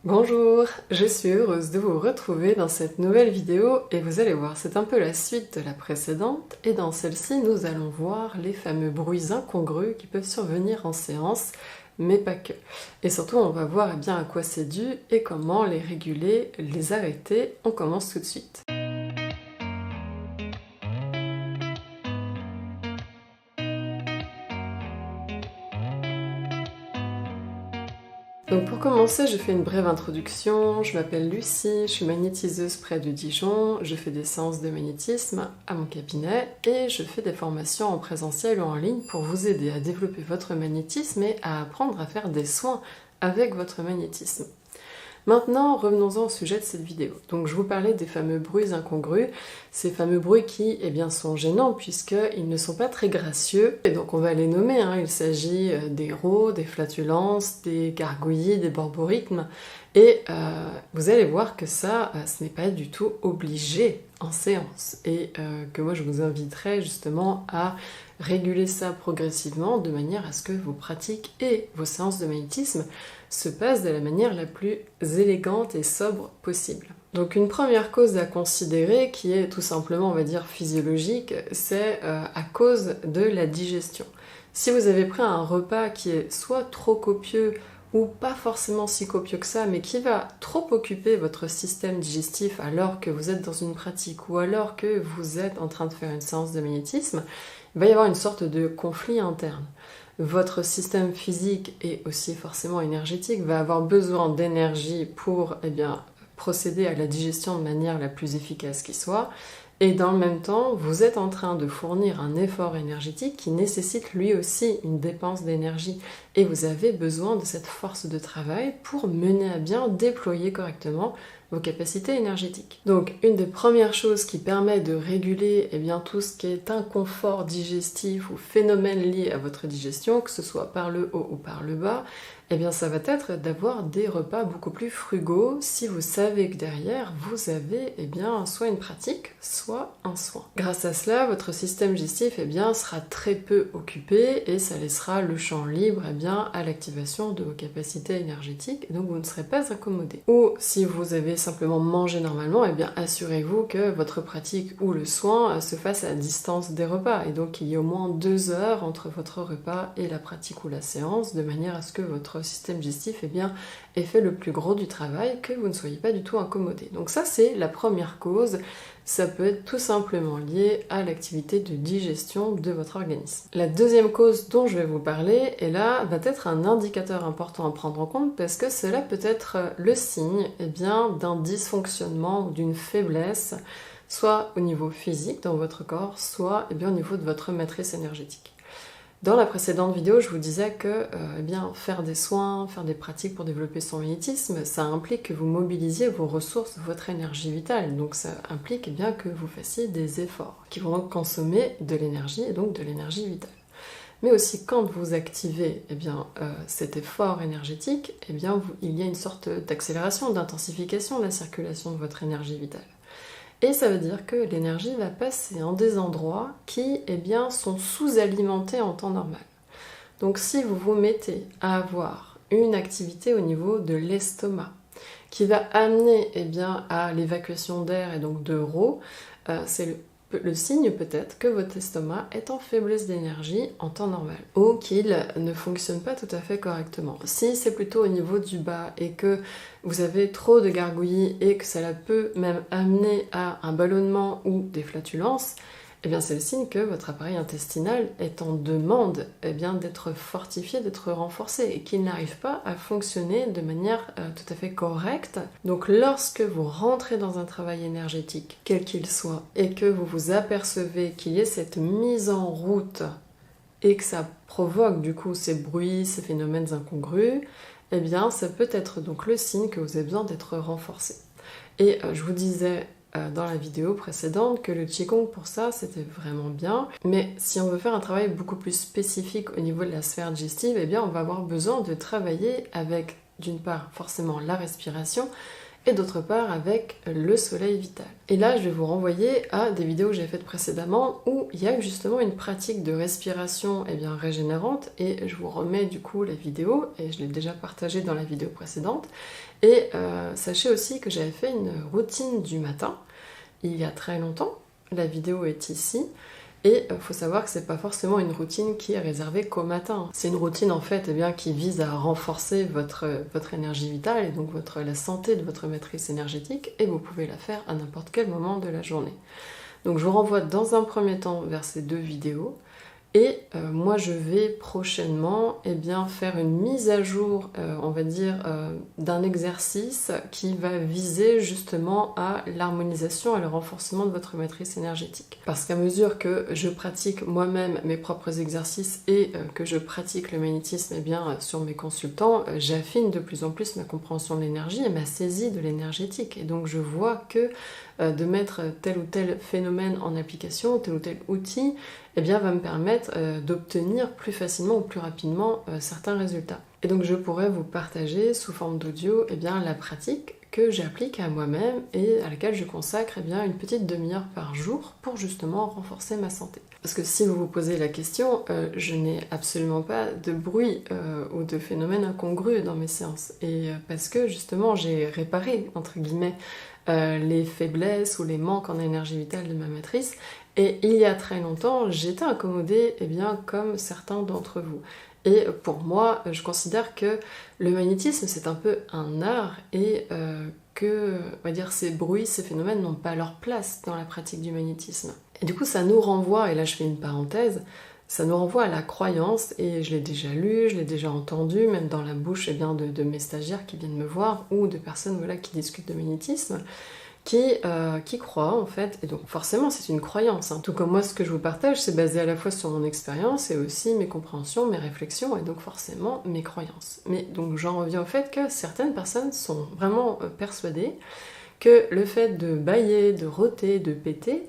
Bonjour, je suis heureuse de vous retrouver dans cette nouvelle vidéo et vous allez voir, c'est un peu la suite de la précédente et dans celle-ci nous allons voir les fameux bruits incongrus qui peuvent survenir en séance, mais pas que. Et surtout on va voir bien à quoi c'est dû et comment les réguler, les arrêter. On commence tout de suite. Donc pour commencer, je fais une brève introduction. Je m'appelle Lucie, je suis magnétiseuse près de Dijon, je fais des séances de magnétisme à mon cabinet et je fais des formations en présentiel ou en ligne pour vous aider à développer votre magnétisme et à apprendre à faire des soins avec votre magnétisme. Maintenant, revenons-en au sujet de cette vidéo. Donc je vous parlais des fameux bruits incongrus, ces fameux bruits qui sont gênants puisqu'ils ne sont pas très gracieux. Et donc on va les nommer, il s'agit des rauts, des flatulences, des gargouillis, des borborygmes. Et vous allez voir que ça, ce n'est pas du tout obligé en séance. Et que moi je vous inviterais justement à réguler ça progressivement de manière à ce que vos pratiques et vos séances de magnétisme se passent de la manière la plus élégante et sobre possible. Donc une première cause à considérer, qui est tout simplement, on va dire, physiologique, c'est à cause de la digestion. Si vous avez pris un repas qui est soit trop copieux ou pas forcément si copieux que ça, mais qui va trop occuper votre système digestif alors que vous êtes dans une pratique ou alors que vous êtes en train de faire une séance de magnétisme, il va y avoir une sorte de conflit interne. Votre système physique et aussi forcément énergétique va avoir besoin d'énergie pour procéder à la digestion de manière la plus efficace qui soit. Et dans le même temps, vous êtes en train de fournir un effort énergétique qui nécessite lui aussi une dépense d'énergie. Et vous avez besoin de cette force de travail pour mener à bien, déployer correctement vos capacités énergétiques. Donc une des premières choses qui permet de réguler tout ce qui est inconfort digestif ou phénomène lié à votre digestion, que ce soit par le haut ou par le bas, ça va être d'avoir des repas beaucoup plus frugaux si vous savez que derrière vous avez soit une pratique, soit un soin. Grâce à cela, votre système digestif sera très peu occupé et ça laissera le champ libre à l'activation de vos capacités énergétiques et donc vous ne serez pas incommodé. Ou si vous avez simplement mangé normalement, assurez-vous que votre pratique ou le soin se fasse à distance des repas et donc qu'il y ait au moins 2 heures entre votre repas et la pratique ou la séance de manière à ce que votre système digestif ait fait le plus gros du travail, que vous ne soyez pas du tout incommodé. Donc ça c'est la première cause. Ça peut être tout simplement lié à l'activité de digestion de votre organisme. La deuxième cause dont je vais vous parler, et là, va être un indicateur important à prendre en compte parce que cela peut être le signe d'un dysfonctionnement ou d'une faiblesse, soit au niveau physique dans votre corps, soit au niveau de votre matrice énergétique. Dans la précédente vidéo, je vous disais que faire des soins, faire des pratiques pour développer son magnétisme, ça implique que vous mobilisiez vos ressources, votre énergie vitale. Donc ça implique que vous fassiez des efforts qui vont donc consommer de l'énergie et donc de l'énergie vitale. Mais aussi quand vous activez cet effort énergétique, il y a une sorte d'accélération, d'intensification de la circulation de votre énergie vitale. Et ça veut dire que l'énergie va passer en des endroits qui sont sous-alimentés en temps normal. Donc si vous vous mettez à avoir une activité au niveau de l'estomac qui va amener à l'évacuation d'air et donc de rot, c'est le signe peut-être que votre estomac est en faiblesse d'énergie en temps normal ou qu'il ne fonctionne pas tout à fait correctement. Si c'est plutôt au niveau du bas et que vous avez trop de gargouillis et que cela peut même amener à un ballonnement ou des flatulences, c'est le signe que votre appareil intestinal est en demande d'être fortifié, d'être renforcé et qu'il n'arrive pas à fonctionner de manière tout à fait correcte. Donc lorsque vous rentrez dans un travail énergétique, quel qu'il soit, et que vous vous apercevez qu'il y ait cette mise en route et que ça provoque du coup ces bruits, ces phénomènes incongrus, ça peut être donc le signe que vous avez besoin d'être renforcé. Et je vous disais dans la vidéo précédente que le Qigong pour ça c'était vraiment bien, mais si on veut faire un travail beaucoup plus spécifique au niveau de la sphère digestive, on va avoir besoin de travailler avec d'une part forcément la respiration et d'autre part avec le soleil vital. Et là, je vais vous renvoyer à des vidéos que j'ai faites précédemment où il y a justement une pratique de respiration régénérante, et je vous remets du coup la vidéo, et je l'ai déjà partagée dans la vidéo précédente. Et sachez aussi que j'avais fait une routine du matin il y a très longtemps, la vidéo est ici. Et il faut savoir que c'est pas forcément une routine qui est réservée qu'au matin. C'est une routine en fait qui vise à renforcer votre énergie vitale et donc la santé de votre matrice énergétique, et vous pouvez la faire à n'importe quel moment de la journée. Donc je vous renvoie dans un premier temps vers ces deux vidéos. Et moi je vais prochainement faire une mise à jour, d'un exercice qui va viser justement à l'harmonisation et le renforcement de votre matrice énergétique. Parce qu'à mesure que je pratique moi-même mes propres exercices et que je pratique le magnétisme sur mes consultants, j'affine de plus en plus ma compréhension de l'énergie et ma saisie de l'énergétique. Et donc je vois que de mettre tel ou tel phénomène en application, tel ou tel outil, va me permettre d'obtenir plus facilement ou plus rapidement certains résultats. Et donc je pourrais vous partager sous forme d'audio la pratique que j'applique à moi-même et à laquelle je consacre une petite demi-heure par jour pour justement renforcer ma santé. Parce que si vous vous posez la question, je n'ai absolument pas de bruit ou de phénomène incongru dans mes séances. Et parce que justement j'ai réparé, entre guillemets, les faiblesses ou les manques en énergie vitale de ma matrice. Et il y a très longtemps, j'étais incommodée, comme certains d'entre vous. Et pour moi, je considère que le magnétisme, c'est un peu un art et que, ces bruits, ces phénomènes n'ont pas leur place dans la pratique du magnétisme. Et du coup, ça nous renvoie, et là je fais une parenthèse, ça nous renvoie à la croyance, et je l'ai déjà lu, je l'ai déjà entendu, même dans la bouche de mes stagiaires qui viennent me voir, ou de personnes qui discutent de magnétisme, qui croient en fait, et donc forcément c'est une croyance, hein. Tout comme moi ce que je vous partage c'est basé à la fois sur mon expérience et aussi mes compréhensions, mes réflexions et donc forcément mes croyances. Mais donc j'en reviens au fait que certaines personnes sont vraiment persuadées que le fait de bâiller, de rôter, de péter,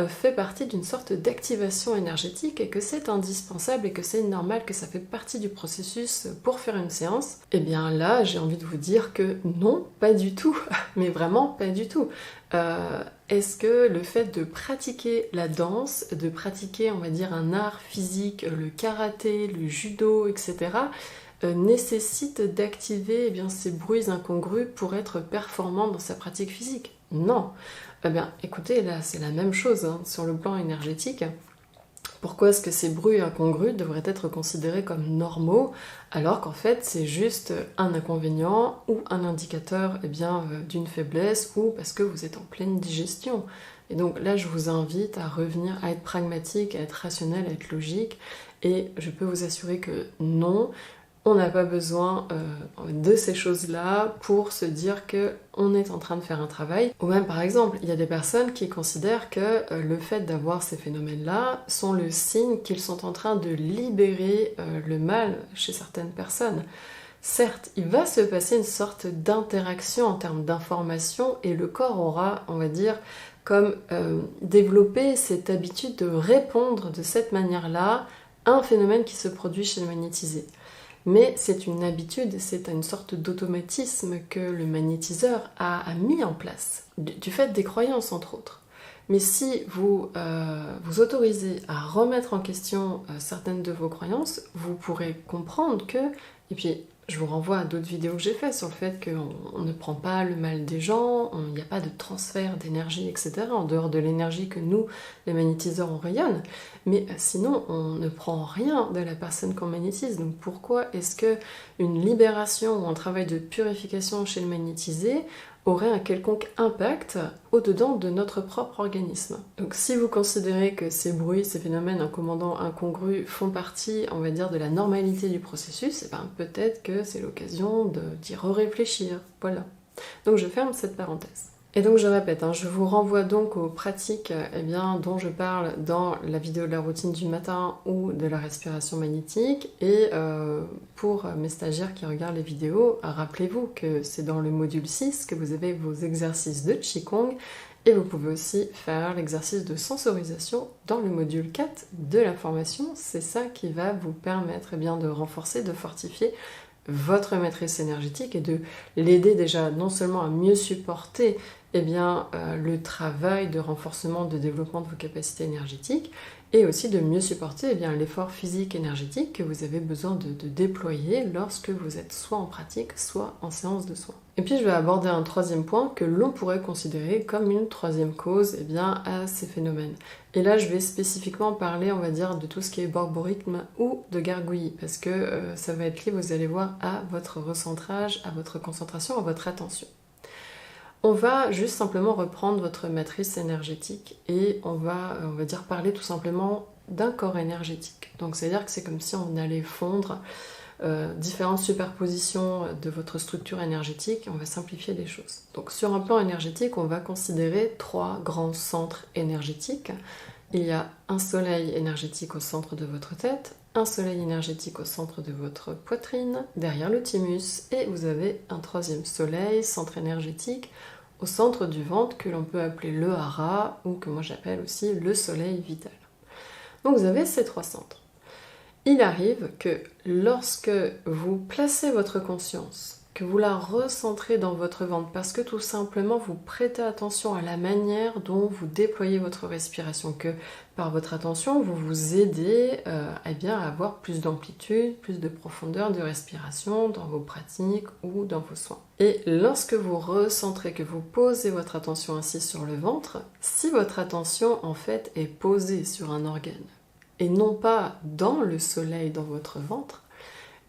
fait partie d'une sorte d'activation énergétique et que c'est indispensable et que c'est normal, que ça fait partie du processus pour faire une séance. Là, j'ai envie de vous dire que non, pas du tout, mais vraiment pas du tout. Est-ce que le fait de pratiquer la danse, de pratiquer, un art physique, le karaté, le judo, etc., nécessite d'activer ces bruits incongrus pour être performant dans sa pratique physique? Non. Écoutez, là c'est la même chose sur le plan énergétique. Pourquoi est-ce que ces bruits incongrus devraient être considérés comme normaux alors qu'en fait c'est juste un inconvénient ou un indicateur d'une faiblesse ou parce que vous êtes en pleine digestion? Et donc là je vous invite à revenir à être pragmatique, à être rationnel, à être logique, et je peux vous assurer que non, on n'a pas besoin de ces choses-là pour se dire qu'on est en train de faire un travail. Ou même par exemple, il y a des personnes qui considèrent que le fait d'avoir ces phénomènes-là sont le signe qu'ils sont en train de libérer le mal chez certaines personnes. Certes, il va se passer une sorte d'interaction en termes d'information et le corps aura, comme développé cette habitude de répondre de cette manière-là à un phénomène qui se produit chez le magnétisé. Mais c'est une habitude, c'est une sorte d'automatisme que le magnétiseur a mis en place, du fait des croyances entre autres. Mais si vous vous autorisez à remettre en question certaines de vos croyances, vous pourrez comprendre que, et puis je vous renvoie à d'autres vidéos que j'ai faites sur le fait qu'on ne prend pas le mal des gens, il n'y a pas de transfert d'énergie, etc., en dehors de l'énergie que nous, les magnétiseurs, on rayonne. Mais sinon, on ne prend rien de la personne qu'on magnétise. Donc pourquoi est-ce qu'une libération ou un travail de purification chez le magnétisé aurait un quelconque impact au-dedans de notre propre organisme? Donc si vous considérez que ces bruits, ces phénomènes incongrus font partie, de la normalité du processus, peut-être que c'est l'occasion d'y réfléchir. Voilà. Donc je ferme cette parenthèse. Et donc je répète, je vous renvoie donc aux pratiques dont je parle dans la vidéo de la routine du matin ou de la respiration magnétique. Et pour mes stagiaires qui regardent les vidéos, rappelez-vous que c'est dans le module 6 que vous avez vos exercices de Qigong, et vous pouvez aussi faire l'exercice de sensorisation dans le module 4 de la formation. C'est ça qui va vous permettre de renforcer, de fortifier votre maîtrise énergétique et de l'aider déjà non seulement à mieux supporter le travail de renforcement, de développement de vos capacités énergétiques, et aussi de mieux supporter l'effort physique énergétique que vous avez besoin de déployer lorsque vous êtes soit en pratique, soit en séance de soins. Et puis je vais aborder un troisième point que l'on pourrait considérer comme une troisième cause à ces phénomènes. Et là je vais spécifiquement parler, on va dire, de tout ce qui est borborygme ou de gargouillis, parce que ça va être lié, vous allez voir, à votre recentrage, à votre concentration, à votre attention. On va juste simplement reprendre votre matrice énergétique et on va dire, parler tout simplement d'un corps énergétique. Donc c'est-à-dire que c'est comme si on allait fondre différentes superpositions de votre structure énergétique et on va simplifier les choses. Donc sur un plan énergétique, on va considérer 3 grands centres énergétiques. Il y a un soleil énergétique au centre de votre tête, un soleil énergétique au centre de votre poitrine, derrière le thymus, et vous avez un 3e soleil, centre énergétique, au centre du ventre que l'on peut appeler le hara ou que moi j'appelle aussi le soleil vital. Donc vous avez ces 3 centres. Il arrive que lorsque vous placez votre conscience, que vous la recentrez dans votre ventre parce que tout simplement vous prêtez attention à la manière dont vous déployez votre respiration, que par votre attention vous vous aidez à avoir plus d'amplitude, plus de profondeur de respiration dans vos pratiques ou dans vos soins. Et lorsque vous recentrez, que vous posez votre attention ainsi sur le ventre, si votre attention en fait est posée sur un organe et non pas dans le soleil dans votre ventre,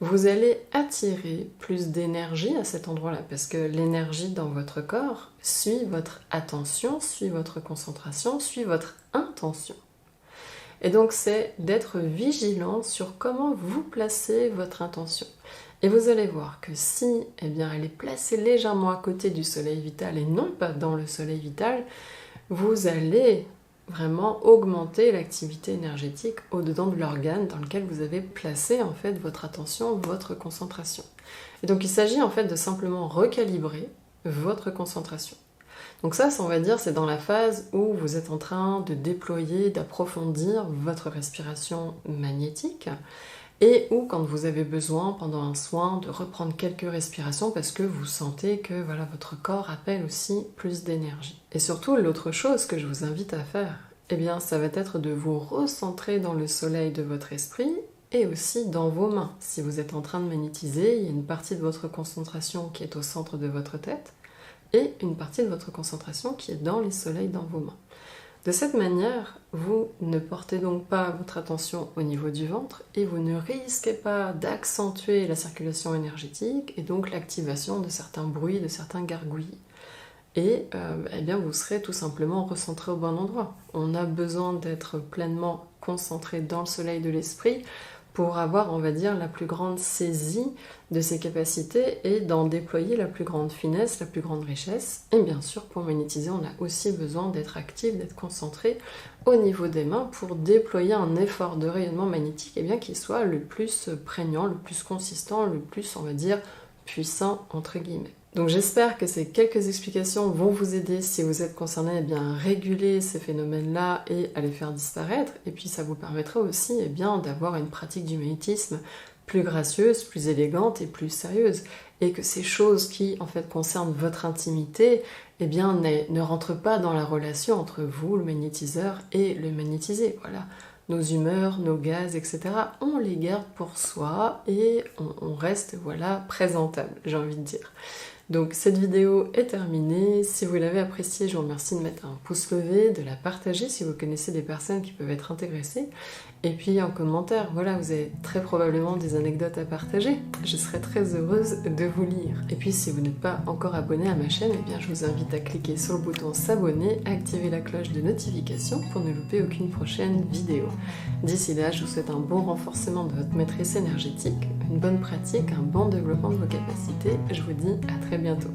vous allez attirer plus d'énergie à cet endroit-là, parce que l'énergie dans votre corps suit votre attention, suit votre concentration, suit votre intention. Et donc c'est d'être vigilant sur comment vous placez votre intention. Et vous allez voir que si elle est placée légèrement à côté du soleil vital et non pas dans le soleil vital, vous allez vraiment augmenter l'activité énergétique au-dedans de l'organe dans lequel vous avez placé en fait votre attention, votre concentration. Et donc il s'agit en fait de simplement recalibrer votre concentration. Donc ça, on va dire, c'est dans la phase où vous êtes en train de déployer, d'approfondir votre respiration magnétique et où quand vous avez besoin pendant un soin de reprendre quelques respirations parce que vous sentez que votre corps appelle aussi plus d'énergie. Et surtout, l'autre chose que je vous invite à faire, ça va être de vous recentrer dans le soleil de votre esprit et aussi dans vos mains. Si vous êtes en train de magnétiser, il y a une partie de votre concentration qui est au centre de votre tête et une partie de votre concentration qui est dans les soleils dans vos mains. De cette manière, vous ne portez donc pas votre attention au niveau du ventre et vous ne risquez pas d'accentuer la circulation énergétique et donc l'activation de certains bruits, de certains gargouillis. Et vous serez tout simplement recentré au bon endroit. On a besoin d'être pleinement concentré dans le soleil de l'esprit pour avoir, on va dire, la plus grande saisie de ses capacités et d'en déployer la plus grande finesse, la plus grande richesse. Et bien sûr, pour magnétiser, on a aussi besoin d'être actif, d'être concentré au niveau des mains pour déployer un effort de rayonnement magnétique qui soit le plus prégnant, le plus consistant, le plus, on va dire, puissant, entre guillemets. Donc j'espère que ces quelques explications vont vous aider si vous êtes concerné à réguler ces phénomènes-là et à les faire disparaître. Et puis ça vous permettra aussi d'avoir une pratique du magnétisme plus gracieuse, plus élégante et plus sérieuse. Et que ces choses qui en fait concernent votre intimité ne rentrent pas dans la relation entre vous, le magnétiseur, et le magnétisé. Voilà. Nos humeurs, nos gaz, etc. On les garde pour soi et on reste présentable, j'ai envie de dire. Donc cette vidéo est terminée. Si vous l'avez appréciée, je vous remercie de mettre un pouce levé, de la partager si vous connaissez des personnes qui peuvent être intéressées. Et puis en commentaire, vous avez très probablement des anecdotes à partager. Je serai très heureuse de vous lire. Et puis si vous n'êtes pas encore abonné à ma chaîne, je vous invite à cliquer sur le bouton s'abonner, activer la cloche de notification pour ne louper aucune prochaine vidéo. D'ici là, je vous souhaite un bon renforcement de votre maîtrise énergétique, une bonne pratique, un bon développement de vos capacités. Je vous dis à très bientôt.